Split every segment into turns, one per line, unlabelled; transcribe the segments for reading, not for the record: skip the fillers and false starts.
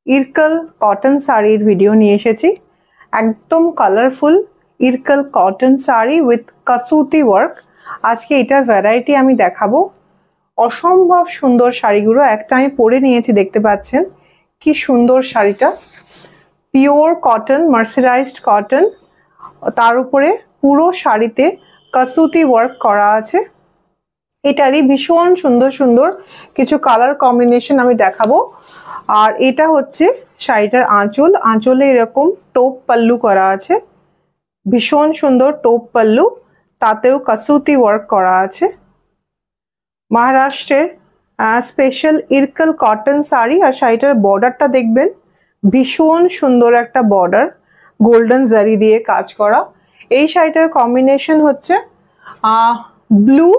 ইরকল cotton শাড়ির video নিয়ে এসেছি। একদম colourful Ilkal cotton sari with kasuti work. আজকে এটার ভ্যারাইটি আমি দেখাবো। অসম্ভব সুন্দর শাড়িগুলো, একটা আমি পরে নিয়েছি, দেখতে পাচ্ছেন কি সুন্দর শাড়িটা। পিওর কটন, মার্সারাইজড কটন, তার উপরে পুরো শাড়িতে কাসুতি ওয়ার্ক করা আছে। এটারই ভীষণ সুন্দর সুন্দর কিছু কালার কম্বিনেশন আমি দেখাবো। আর এটা হচ্ছে শাড়িটার আঁচল। আঁচলে এরকম টোপ পাল্লু করা আছে, ভীষণ সুন্দর টোপ পাল্লু, তাতেও কাসুতি ওয়ার্ক করা আছে। মহারাষ্ট্রের স্পেশাল ইরকল কটন শাড়ি। আর শাড়িটার বর্ডারটা দেখবেন, ভীষণ সুন্দর একটা বর্ডার, গোল্ডেন জারি দিয়ে কাজ করা। এই শাড়িটার কম্বিনেশন হচ্ছে ব্লু,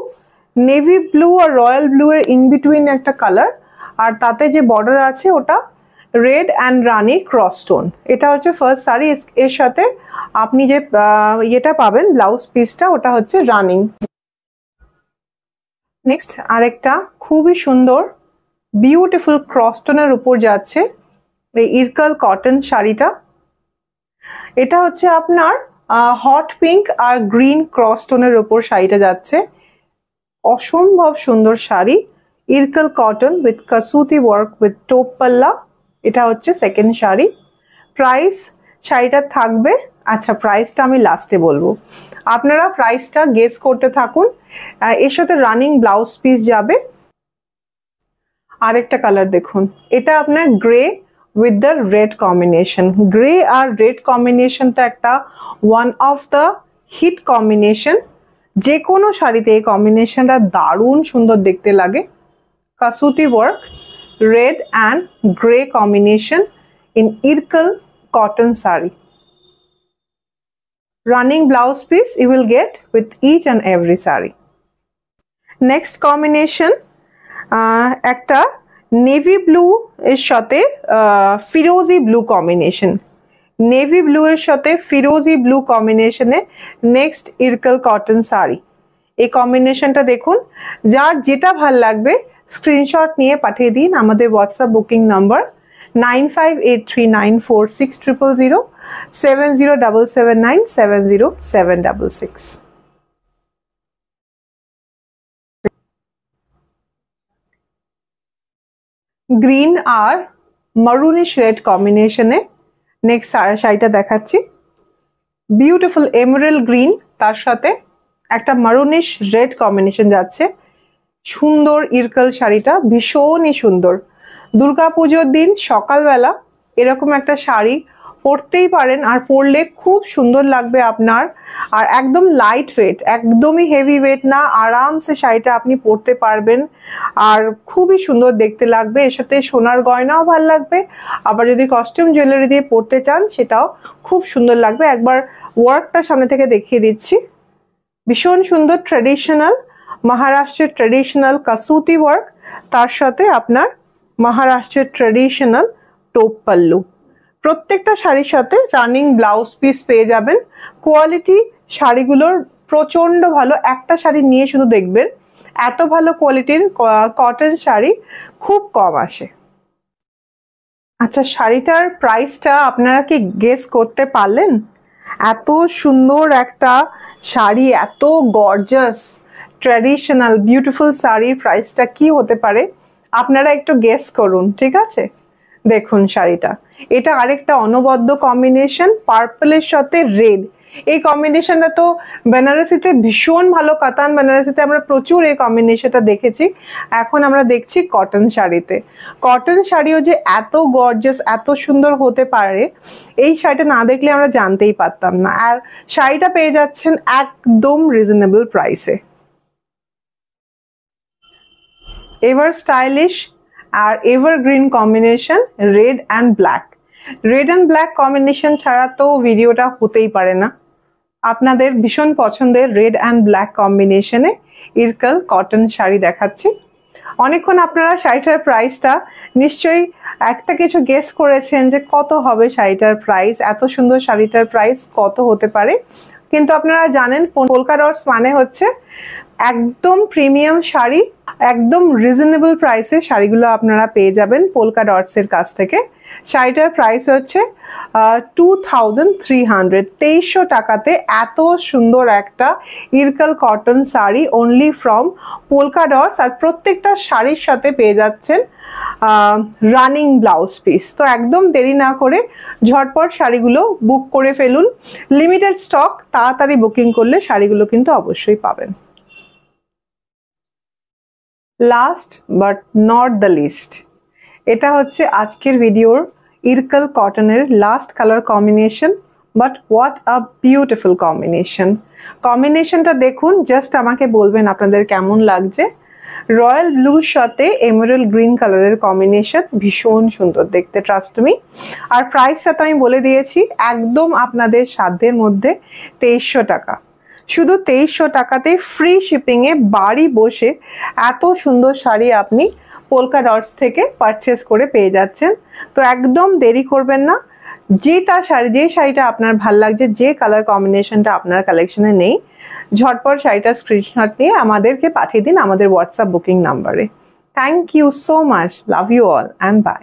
নেভি ব্লু আর রয়্যাল ব্লু এর ইন বিটুইন একটা কালার, আর তাতে যে বর্ডার আছে ওটা red and Rani cross stone. এটা হচ্ছে ফার্স্ট শাড়ি। এর সাথে আপনি যে ইয়েটা পাবেন, ব্লাউজ পিসটা, ওটা হচ্ছে রানিং। নেক্সট আরেকটা খুবই সুন্দর বিউটিফুল ক্রস স্টোনের উপর যাচ্ছে এই ইরকল কটন শাড়িটা। এটা হচ্ছে আপনার হট পিঙ্ক আর গ্রিন ক্রস স্টোনের উপর শাড়িটা যাচ্ছে। অসম্ভব সুন্দর sari, Ilkal cotton with kasuti work with টোপ পাল্লা। এটা হচ্ছে সেকেন্ড শাড়ি। প্রাইস শাড়িটা থাকবে, আচ্ছা প্রাইসটা আমি লাস্টে বলবো, আপনারা প্রাইসটা গেস করতে থাকুন। এর সাথে রানিং ব্লাউজ পিস যাবে। আরেকটা কালার দেখুন, এটা আপনার grey with the red combination. Grey আর রেড কম্বিনেশনটা একটা one of the hit combination. যে কোনো শাড়িতে এই কম্বিনেশনটা দারুণ সুন্দর দেখতে লাগে। Kasuti work, red and grey combination in Irkal cotton saree. Running blouse piece you will get with each and every saree. Next combination একটা navy blue এর সাথে ফিরোজি ব্লু কম্বিনেশন। নেভি ব্লু এর সাথে ফিরোজি ব্লু কম্বিনেশনে নেক্সট ইরকল কটন শাড়ি। এই কম্বিনেশনটা দেখুন, যার যেটা ভাল লাগবে স্ক্রিনশট নিয়ে পাঠিয়ে দিন আমাদের হোয়াটসঅ্যাপ বুকিং নাম্বার 9583946000 7077970766। গ্রিন আর মারুনিশ রেড কম্বিনেশনে নেক্সট শাড়িটা দেখাচ্ছি। বিউটিফুল এমারেল্ড গ্রিন, তার সাথে একটা মারুনিশ রেড কম্বিনেশন যাচ্ছে। সুন্দর ইরকল শাড়িটা, ভীষণই সুন্দর। দুর্গাপুজোর দিন সকালবেলা এরকম একটা শাড়ি পরতেই পারেন, আর পরলে খুব সুন্দর লাগবে আপনার। আর একদম লাইট ওয়েট, একদমই হেভি ওয়েট না, আরামসে শাড়িটা আপনি পরতে পারবেন আর খুবই সুন্দর দেখতে লাগবে। এর সাথে সোনার গয়নাও ভালো লাগবে, আবার যদি কস্টিউম জুয়েলারি দিয়ে পরতে চান সেটাও খুব সুন্দর লাগবে। একবার ওয়ার্কটা সামনে থেকে দেখিয়ে দিচ্ছি। ভীষণ সুন্দর ট্র্যাডিশনাল মহারাষ্ট্রের ট্র্যাডিশনাল কাসুতি ওয়ার্ক, তার সাথে আপনার মহারাষ্ট্রের ট্র্যাডিশনাল টোপ পাল্লু। প্রত্যেকটা শাড়ির সাথে রানিং ব্লাউজ পিস পেয়ে যাবেন। কোয়ালিটি শাড়িগুলোর প্রচণ্ড ভালো। একটা শাড়ি নিয়ে শুধু দেখবেন, এত ভালো কোয়ালিটির কটন শাড়ি খুব কম আসে। আচ্ছা, শাড়িটার প্রাইসটা আপনারা কি গেস করতে পারলেন? এত সুন্দর একটা শাড়ি, এত গর্জাস ট্র্যাডিশনাল বিউটিফুল শাড়ির প্রাইসটা কি হতে পারে আপনারা একটু গেস করুন, ঠিক আছে? দেখুন শাড়িটা, এটা আরেকটা অনবদ্য কম্বিনেশন, পার্পলের সাথে রেড। এই কম্বিনেশনটা তো বেনারসিতে ভীষণ ভালো, কাতান বেনারসিতে আমরা প্রচুর এই কম্বিনেশনটা দেখেছি। এখন আমরা দেখছি কটন শাড়িতে। কটন শাড়িও যে এত গর্জাস, এত সুন্দর হতে পারে, এই শাড়িটা না দেখলে আমরা জানতেই পারতাম না। আর শাড়িটা পেয়ে যাচ্ছেন একদম রিজনেবল প্রাইসে। এভার স্টাইলিশ আর evergreen combination, red and black. Red and black combination ছাড়া তো ভিডিওটা হতেই পারে না। আপনাদের ভীষণ পছন্দের রেড অ্যান্ড ব্ল্যাক কম্বিনেশনে ইরকল কটন শাড়ি দেখাচ্ছি। অনেকক্ষণ আপনারা শাড়িটার প্রাইসটা নিশ্চয়ই একটা কিছু গেস করেছেন যে কত হবে শাড়িটার প্রাইস, এত সুন্দর শাড়িটার প্রাইস কত হতে পারে। কিন্তু আপনারা জানেন পোলকা ডটস মানে হচ্ছে একদম প্রিমিয়াম শাড়ি, একদম রিজনেবল প্রাইসে শাড়িগুলো আপনারা পেয়ে যাবেন পোলকা ডটসের কাছ থেকে। শাড়িটার প্রাইস হচ্ছে 2300, 2300 টাকাতে এত সুন্দর একটা Ilkal cotton sari only from polka dots. আর প্রত্যেকটা শাড়ির সাথে পেয়ে যাচ্ছেন রানিং ব্লাউজ পিস। তো একদম দেরি না করে ঝটপট শাড়িগুলো বুক করে ফেলুন, লিমিটেড স্টক, তাড়াতাড়ি বুকিং করলে শাড়িগুলো কিন্তু অবশ্যই পাবেন। Last but not the least, এটা হচ্ছে আজকের ভিডিওর ইরকাল কটনের last colour combination, but what a beautiful combination. কম্বিনেশনটা দেখুন, জাস্ট আমাকে বলবেন আপনাদের কেমন লাগছে। রয়্যাল ব্লুর সাথে এমারেল্ড গ্রিন কালারের কম্বিনেশন, ভীষণ সুন্দর দেখতে, ট্রাস্ট মি। আর প্রাইসটা তো আমি বলে দিয়েছি, একদম আপনাদের সাধ্যের মধ্যে 2300 টাকা। শুধু 2300 টাকাতে ফ্রি শিপিংয়ে বাড়ি বসে এত সুন্দর শাড়ি আপনি পোলকা ডটস থেকে পারচেস করে পেয়ে যাচ্ছেন। তো একদম দেরি করবেন না, যে শাড়িটা আপনার ভাল লাগছে, যে কালার কম্বিনেশনটা আপনার কালেকশনে নেই, ঝটপট শাড়িটা স্ক্রিনশট নিয়ে আমাদেরকে পাঠিয়ে দিন আমাদের হোয়াটসঅ্যাপ বুকিং নাম্বারে। Thank you so much, love you all and by.